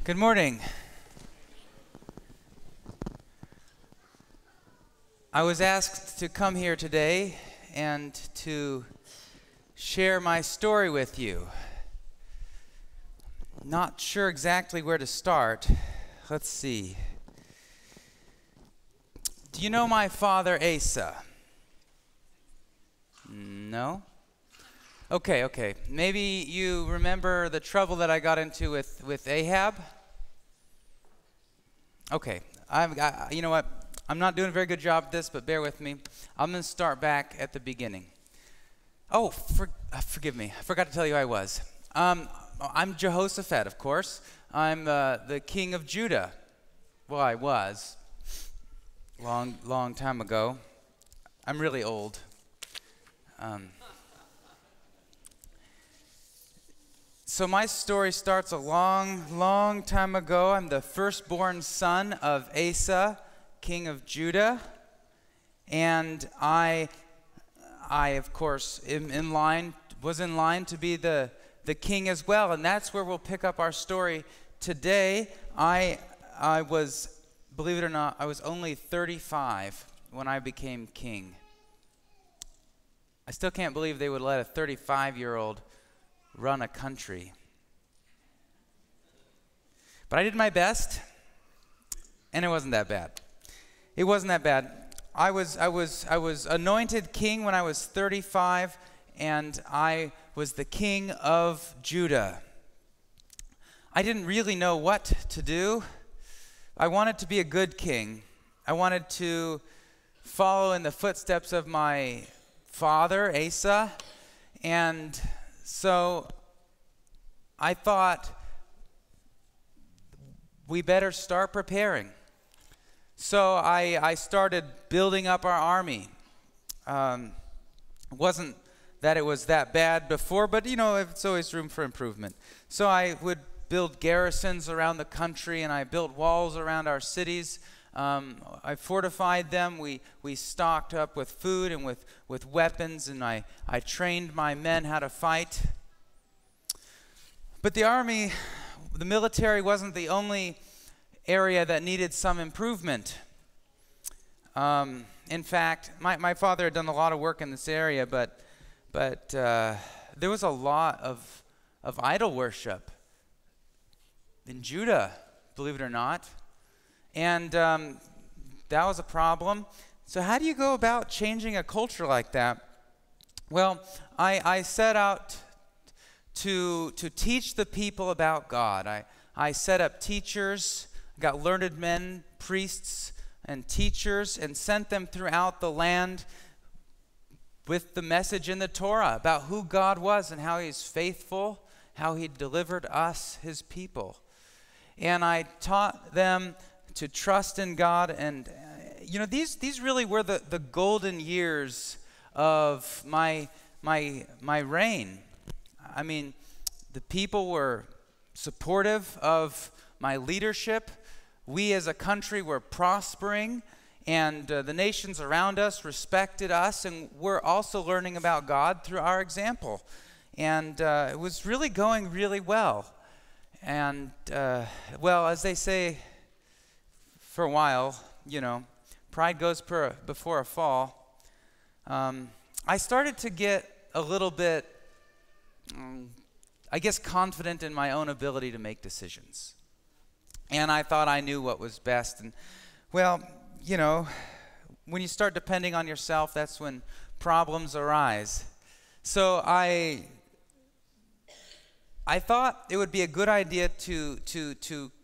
Good morning. I was asked to come here today and to share my story with you. Not sure exactly where to start. Let's see. Do you know my father Asa? No? Okay. Maybe you remember the trouble that I got into with Ahab? Okay. You know what? I'm not doing a very good job at this, but bear with me. I'm going to start back at the beginning. Oh, forgive me. I forgot to tell you who I was. I'm Jehoshaphat, of course. I'm the king of Judah. Well, I was. Long time ago. I'm really old. So my story starts a long time ago. I'm the firstborn son of Asa, king of Judah, and I of course was in line to be the king as well, and that's where we'll pick up our story today. I was, believe it or not, I was only 35 when I became king. I still can't believe they would let a 35-year-old run a country. But I did my best, and it wasn't that bad. It wasn't that bad. I was anointed king when I was 35, and I was the king of Judah. I didn't really know what to do. I wanted to be a good king. I wanted to follow in the footsteps of my father, Asa, and so I thought we better start preparing. So I started building up our army. It wasn't that it was that bad before, but you know, it's always room for improvement. So I would build garrisons around the country, and I built walls around our cities. I fortified them. We stocked up with food and with weapons, and I trained my men how to fight. But the army, the military, wasn't the only area that needed some improvement. In fact, my father had done a lot of work in this area, but there was a lot of idol worship in Judah, believe it or not. And that was a problem. So how do you go about changing a culture like that? Well, I set out to teach the people about God. I set up teachers, got learned men, priests, and teachers, and sent them throughout the land with the message in the Torah about who God was and how He's faithful, how He delivered us, His people. And I taught them to trust in God, and you know, these really were the golden years of my reign. I mean, the people were supportive of my leadership. We as a country were prospering, and the nations around us respected us, and we're also learning about God through our example. And it was really going really well. And well, as they say, for a while, you know, pride goes before a fall. I started to get a little bit, I guess, confident in my own ability to make decisions. And I thought I knew what was best. And, well, you know, when you start depending on yourself, that's when problems arise. So I thought it would be a good idea to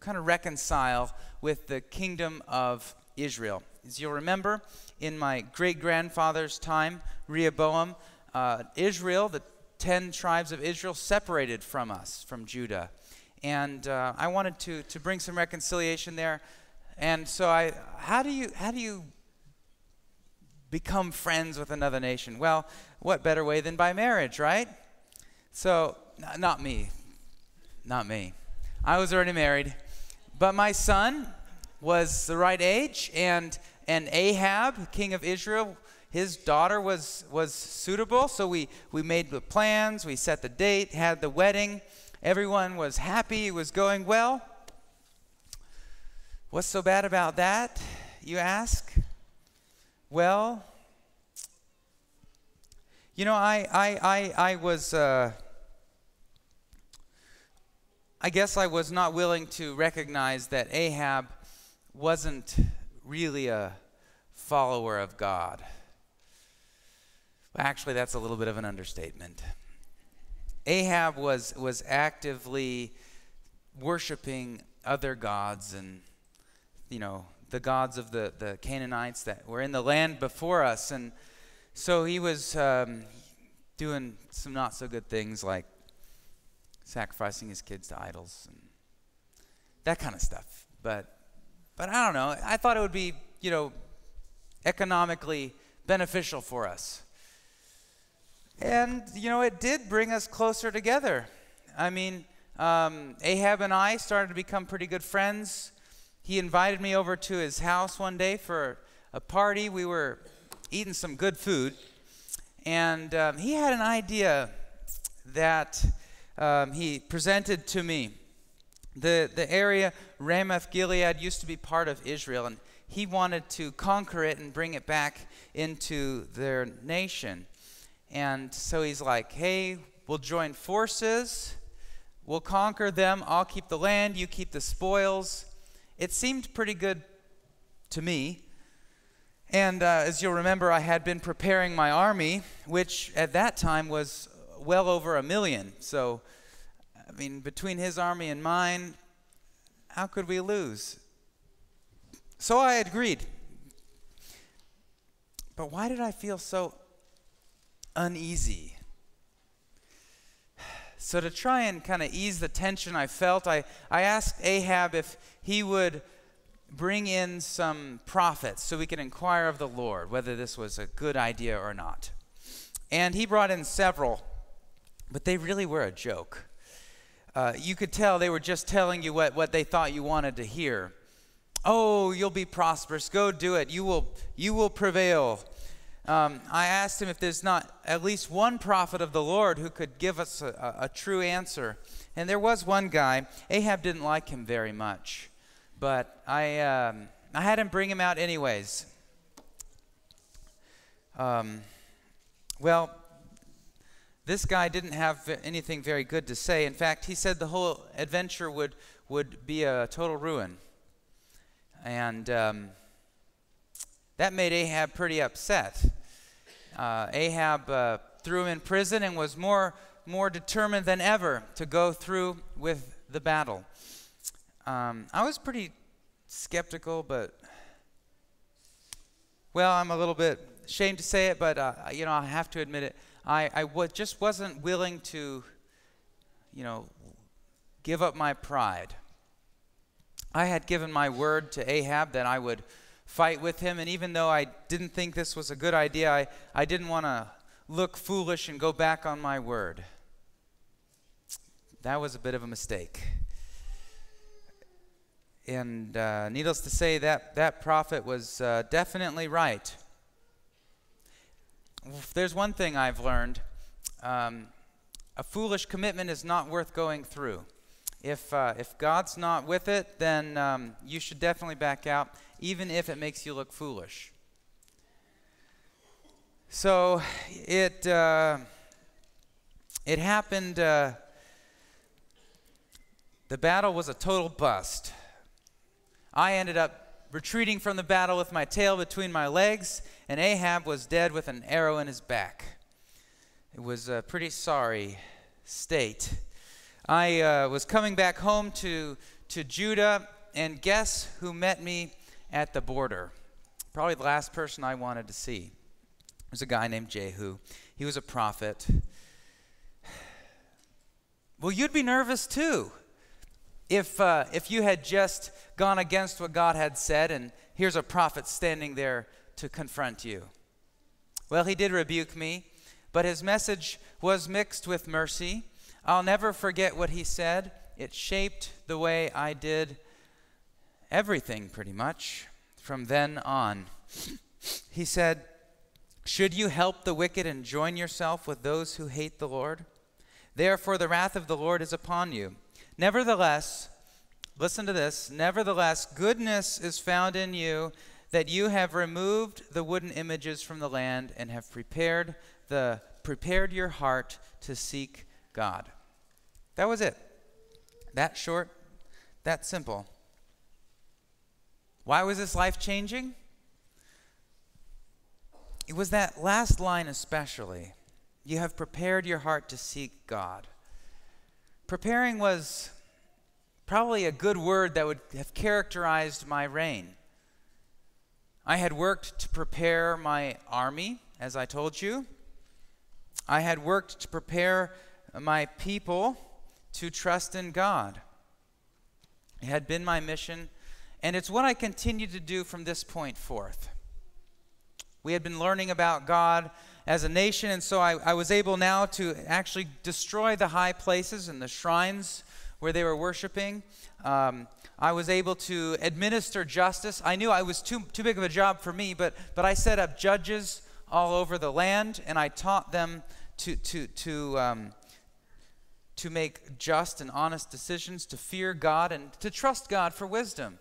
kind of reconcile with the kingdom of Israel. As you'll remember, in my great-grandfather's time, Rehoboam, Israel, the 10 tribes of Israel, separated from us, from Judah. And I wanted to bring some reconciliation there. And so how do you become friends with another nation? Well, what better way than by marriage, right? So, not me. I was already married. But my son was the right age, and Ahab, king of Israel, his daughter was suitable. So we made the plans, we set the date, had the wedding. Everyone was happy, it was going well. What's so bad about that, you ask? Well, I was, I guess I was not willing to recognize that Ahab wasn't really a follower of God. Well, actually, that's a little bit of an understatement. Ahab was actively worshiping other gods and, the gods of the Canaanites that were in the land before us. And so he was doing some not so good things like sacrificing his kids to idols and that kind of stuff. But I don't know. I thought it would be, economically beneficial for us. And, it did bring us closer together. I mean, Ahab and I started to become pretty good friends. He invited me over to his house one day for a party. We were eating some good food. And he had an idea that he presented to me. The area, Ramoth Gilead, used to be part of Israel, and he wanted to conquer it and bring it back into their nation. And so he's like, hey, we'll join forces, we'll conquer them, I'll keep the land, you keep the spoils. It seemed pretty good to me. And as you'll remember, I had been preparing my army, which at that time was well over 1 million. So, I mean, between his army and mine, how could we lose? So I agreed. But why did I feel so uneasy? So to try and kind of ease the tension I felt, I asked Ahab if he would bring in some prophets so we could inquire of the Lord whether this was a good idea or not. And he brought in several, but they really were a joke. You could tell they were just telling you what they thought you wanted to hear. Oh, you'll be prosperous. Go do it. You will prevail. I asked him if there's not at least one prophet of the Lord who could give us a true answer. And there was one guy. Ahab didn't like him very much, but I had him bring him out anyways. Well, this guy didn't have anything very good to say. In fact, he said the whole adventure would be a total ruin. And that made Ahab pretty upset. Ahab threw him in prison and was more determined than ever to go through with the battle. I was pretty skeptical, but, well, I'm a little bit ashamed to say it, but, I have to admit it. I just wasn't willing to, give up my pride. I had given my word to Ahab that I would fight with him, and even though I didn't think this was a good idea, I didn't want to look foolish and go back on my word. That was a bit of a mistake. And needless to say, that prophet was definitely right. If there's one thing I've learned, a foolish commitment is not worth going through. If God's not with it, then you should definitely back out, even if it makes you look foolish. So it happened. The battle was a total bust. I ended up retreating from the battle with my tail between my legs, and Ahab was dead with an arrow in his back. It was a pretty sorry state. I was coming back home to Judah, and guess who met me at the border? Probably the last person I wanted to see. It was a guy named Jehu. He was a prophet. Well, you'd be nervous too if you had just gone against what God had said, and here's a prophet standing there to confront you. Well, he did rebuke me, but his message was mixed with mercy. I'll never forget what he said. It shaped the way I did everything pretty much from then on. He said, "Should you help the wicked and join yourself with those who hate the Lord? Therefore the wrath of the Lord is upon you. Nevertheless, Listen to this. Nevertheless, goodness is found in you, that you have removed the wooden images from the land and have prepared your heart to seek God. That was it. That short, that simple. Why was this life changing? It was that last line especially. You have prepared your heart to seek God. Preparing was probably a good word that would have characterized my reign. I had worked to prepare my army, as I told you. I had worked to prepare my people to trust in God. It had been my mission, and it's what I continue to do from this point forth. We had been learning about God as a nation, and so I was able now to actually destroy the high places and the shrines where they were worshiping. I was able to administer justice. I knew I was too big of a job for me, but I set up judges all over the land, and I taught them to make just and honest decisions, to fear God, and to trust God for wisdom.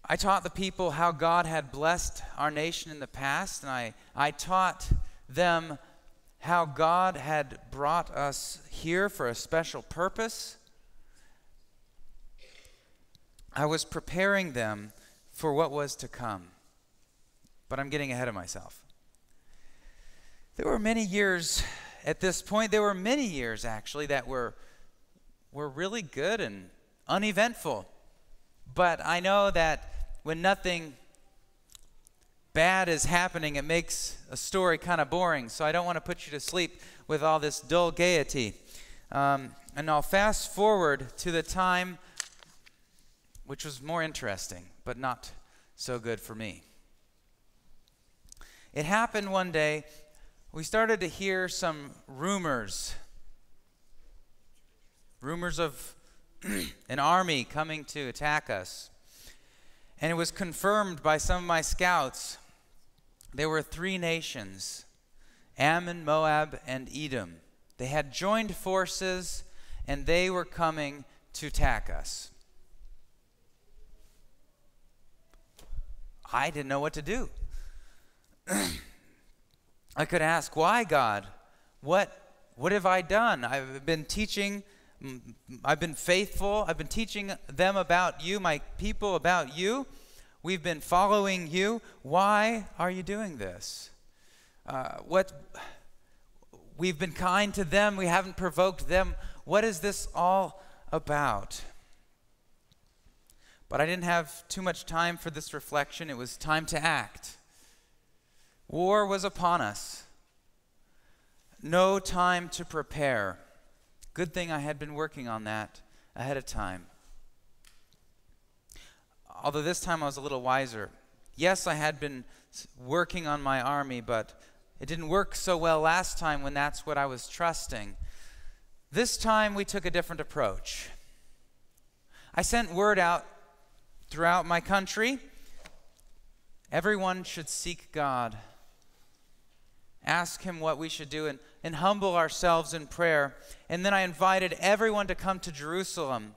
I taught the people how God had blessed our nation in the past, and I taught them how God had brought us here for a special purpose. I was preparing them for what was to come. But I'm getting ahead of myself. There were many years at this point, there were many years actually that were really good and uneventful. But I know that when nothing bad is happening, it makes a story kind of boring. So I don't want to put you to sleep with all this dull gaiety. And I'll fast forward to the time which was more interesting, but not so good for me. It happened one day, we started to hear some rumors of an army coming to attack us. And it was confirmed by some of my scouts. There were 3 nations, Ammon, Moab, and Edom. They had joined forces, and they were coming to attack us. I didn't know what to do. I could ask, why, God? What have I done? I've been teaching, I've been faithful. I've been teaching them about you, my people about you. We've been following you. Why are you doing this? We've been kind to them. We haven't provoked them. What is this all about? But I didn't have too much time for this reflection. It was time to act. War was upon us. No time to prepare. Good thing I had been working on that ahead of time. Although this time I was a little wiser. Yes, I had been working on my army, but it didn't work so well last time when that's what I was trusting. This time we took a different approach. I sent word out throughout my country. Everyone should seek God. Ask him what we should do and humble ourselves in prayer. And then I invited everyone to come to Jerusalem,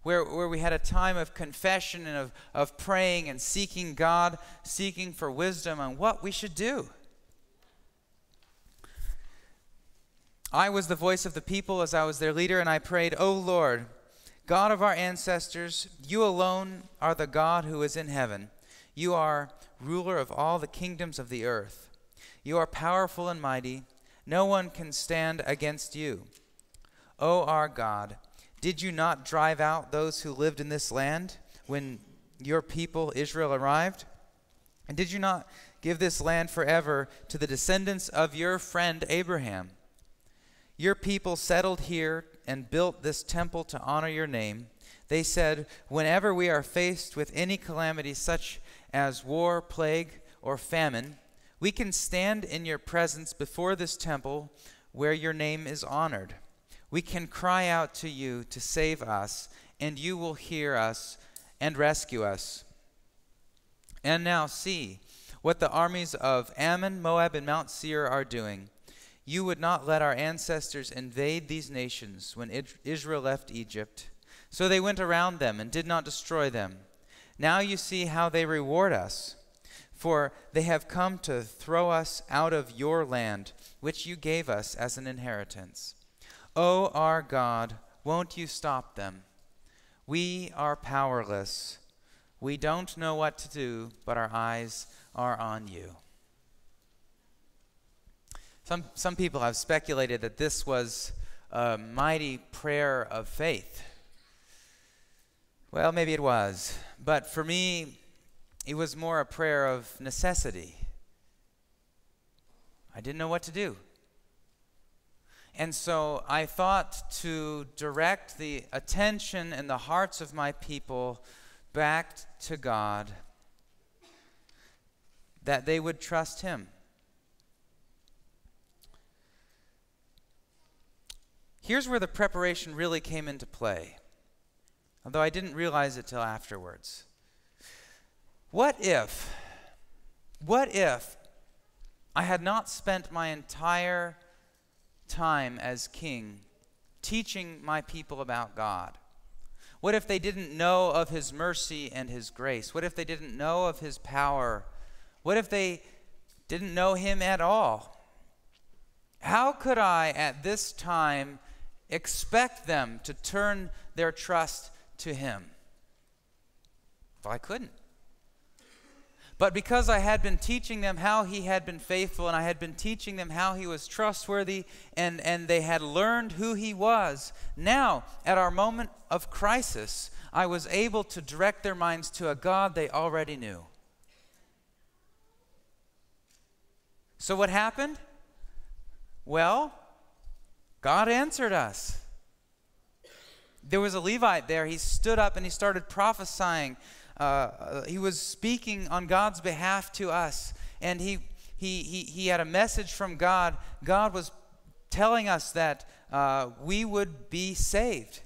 where we had a time of confession and of praying and seeking God, seeking for wisdom on what we should do. I was the voice of the people as I was their leader, and I prayed, "O Lord, God of our ancestors, you alone are the God who is in heaven. You are ruler of all the kingdoms of the earth. You are powerful and mighty. No one can stand against you. O our God, did you not drive out those who lived in this land when your people Israel arrived? And did you not give this land forever to the descendants of your friend Abraham? Your people settled here and built this temple to honor your name. They said, whenever we are faced with any calamity such as war, plague, or famine, we can stand in your presence before this temple where your name is honored. We can cry out to you to save us, and you will hear us and rescue us. And now see what the armies of Ammon, Moab, and Mount Seir are doing. You would not let our ancestors invade these nations when Israel left Egypt. So they went around them and did not destroy them. Now you see how they reward us. For they have come to throw us out of your land, which you gave us as an inheritance. O our God, won't you stop them? We are powerless. We don't know what to do, but our eyes are on you. Some people have speculated that this was a mighty prayer of faith. Well, maybe it was. But for me, it was more a prayer of necessity. I didn't know what to do. And so I thought to direct the attention and the hearts of my people back to God, that they would trust Him. Here's where the preparation really came into play, although I didn't realize it till afterwards. What if I had not spent my entire time as king teaching my people about God? What if they didn't know of His mercy and His grace? What if they didn't know of His power? What if they didn't know Him at all? How could I at this time expect them to turn their trust to Him? Well, I couldn't. But because I had been teaching them how He had been faithful, and I had been teaching them how He was trustworthy, and they had learned who He was, now, at our moment of crisis, I was able to direct their minds to a God they already knew. So what happened? Well, God answered us. There was a Levite there. He stood up and he started prophesying. He was speaking on God's behalf to us. And he had a message from God. God was telling us that we would be saved.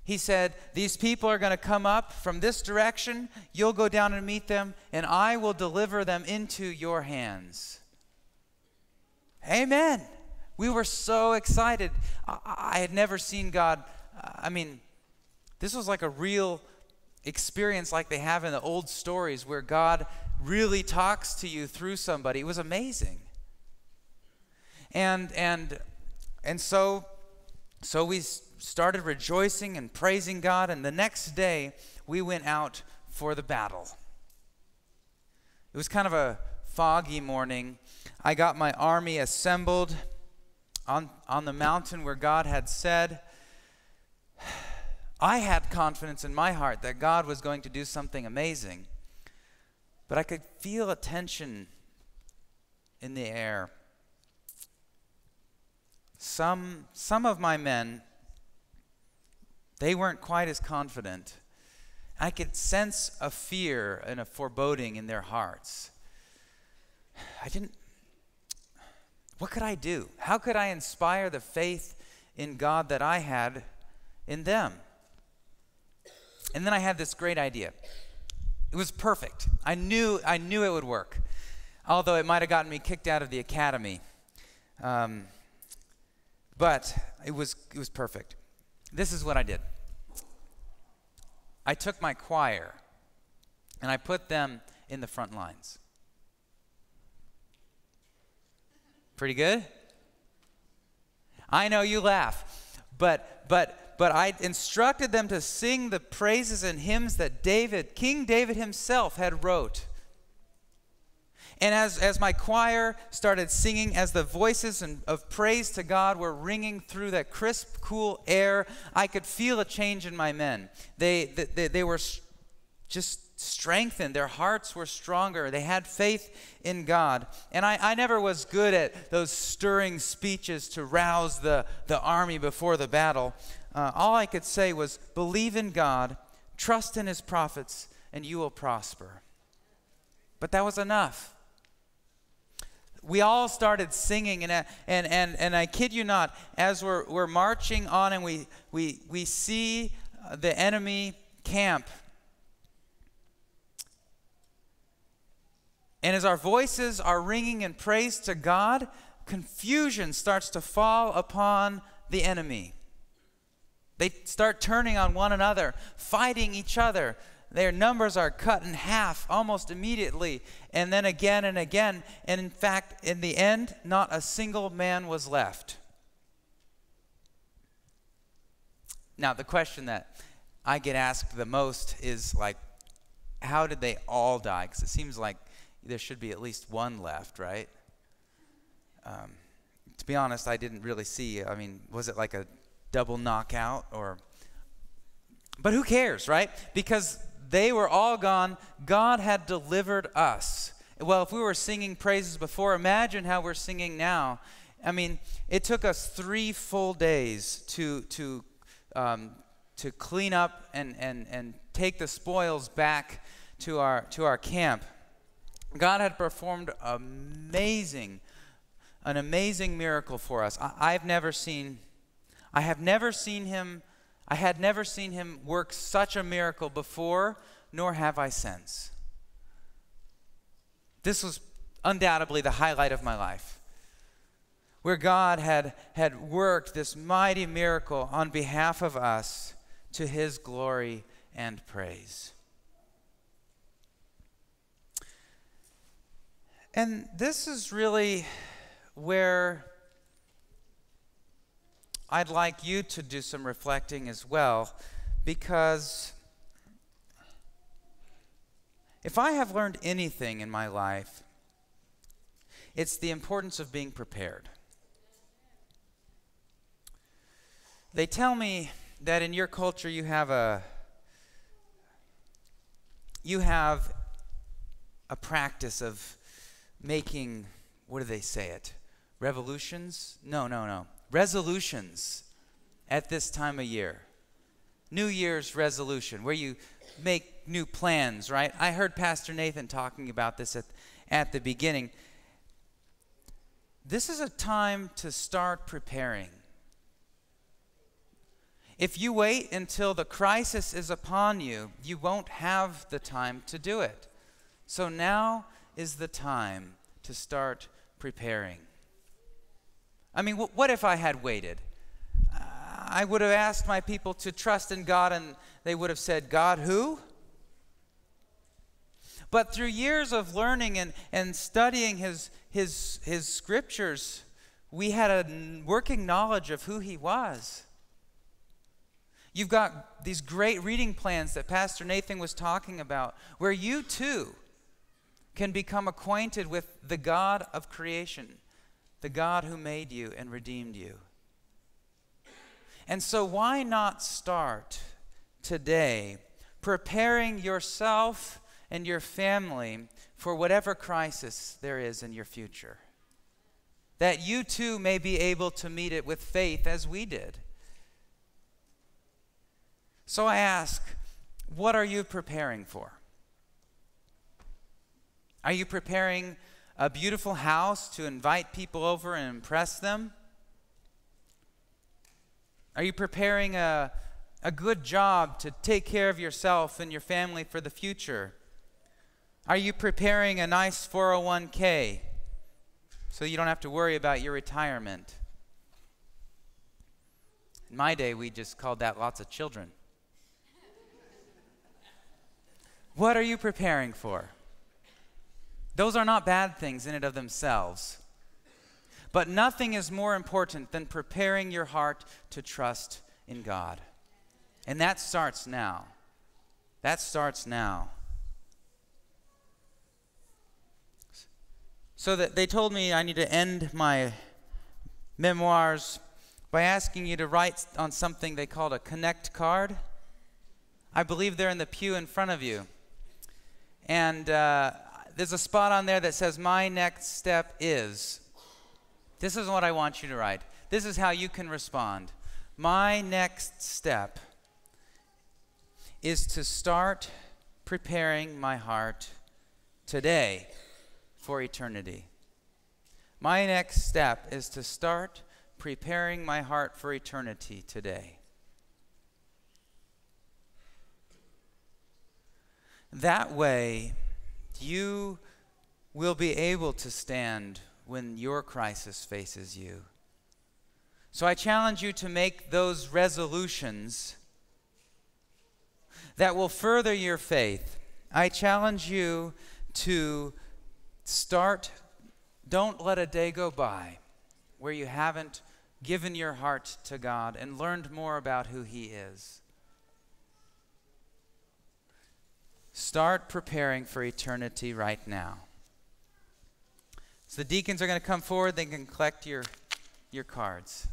He said, these people are going to come up from this direction. You'll go down and meet them, and I will deliver them into your hands. Amen. We were so excited. I had never seen God. This was like a real experience like they have in the old stories where God really talks to you through somebody. It was amazing. And so we started rejoicing and praising God, and the next day we went out for the battle. It was kind of a foggy morning. I got my army assembled on the mountain where God had said. I had confidence in my heart that God was going to do something amazing, but I could feel a tension in the air. Some of my men, they weren't quite as confident. I could sense a fear and a foreboding in their hearts. What could I do? How could I inspire the faith in God that I had in them? And then I had this great idea. It was perfect. I knew it would work, although it might have gotten me kicked out of the academy. But it was perfect. This is what I did. I took my choir and I put them in the front lines. Pretty good? I know you laugh, but I instructed them to sing the praises and hymns that King David himself had wrote. And as my choir started singing, as the voices of praise to God were ringing through that crisp, cool air, I could feel a change in my men. They were just strengthened. Their hearts were stronger. They had faith in God. And I never was good at those stirring speeches to rouse the army before the battle. All I could say was, believe in God, trust in His prophets, and you will prosper. But that was enough. We all started singing, and I kid you not, as we're marching on and we see the enemy camp, and as our voices are ringing in praise to God, confusion starts to fall upon the enemy. They start turning on one another, fighting each other. Their numbers are cut in half almost immediately, and then again and again. And in fact, in the end, not a single man was left. Now, the question that I get asked the most is like, how did they all die? Because it seems like there should be at least one left, right? To be honest, I didn't really see. I mean, was it like a double knockout or? But who cares, right? Because they were all gone. God had delivered us. Well, if we were singing praises before, imagine how we're singing now. I mean, it took us 3 full days to clean up and take the spoils back to our camp. God had performed an amazing miracle for us. I had never seen him work such a miracle before, nor have I since. This was undoubtedly the highlight of my life, where God had worked this mighty miracle on behalf of us to his glory and praise. And this is really where I'd like you to do some reflecting as well, because if I have learned anything in my life, it's the importance of being prepared. They tell me that in your culture you have a practice of making, what do they say it? Revolutions? No. Resolutions at this time of year. New Year's resolution, where you make new plans, right? I heard Pastor Nathan talking about this at the beginning. This is a time to start preparing. If you wait until the crisis is upon you, you won't have the time to do it. So now is the time to start preparing. I mean, what if I had waited? I would have asked my people to trust in God, and they would have said, God who? But through years of learning and studying his scriptures, we had a working knowledge of who he was. You've got these great reading plans that Pastor Nathan was talking about, where you too can become acquainted with the God of creation, the God who made you and redeemed you. And so why not start today preparing yourself and your family for whatever crisis there is in your future, that you too may be able to meet it with faith as we did. So I ask, what are you preparing for? Are you preparing a beautiful house to invite people over and impress them? Are you preparing a good job to take care of yourself and your family for the future? Are you preparing a nice 401k so you don't have to worry about your retirement? In my day, we just called that lots of children. What are you preparing for? Those are not bad things in and of themselves. But nothing is more important than preparing your heart to trust in God. And that starts now. That starts now. So that they told me I need to end my memoirs by asking you to write on something they called a connect card. I believe they're in the pew in front of you. And there's a spot on there that says, my next step is. This is what I want you to write. This is how you can respond. My next step is to start preparing my heart today for eternity. My next step is to start preparing my heart for eternity today. That way, you will be able to stand when your crisis faces you. So I challenge you to make those resolutions that will further your faith. I challenge you to don't let a day go by where you haven't given your heart to God and learned more about who He is. Start preparing for eternity right now. So the deacons are going to come forward. They can collect your cards.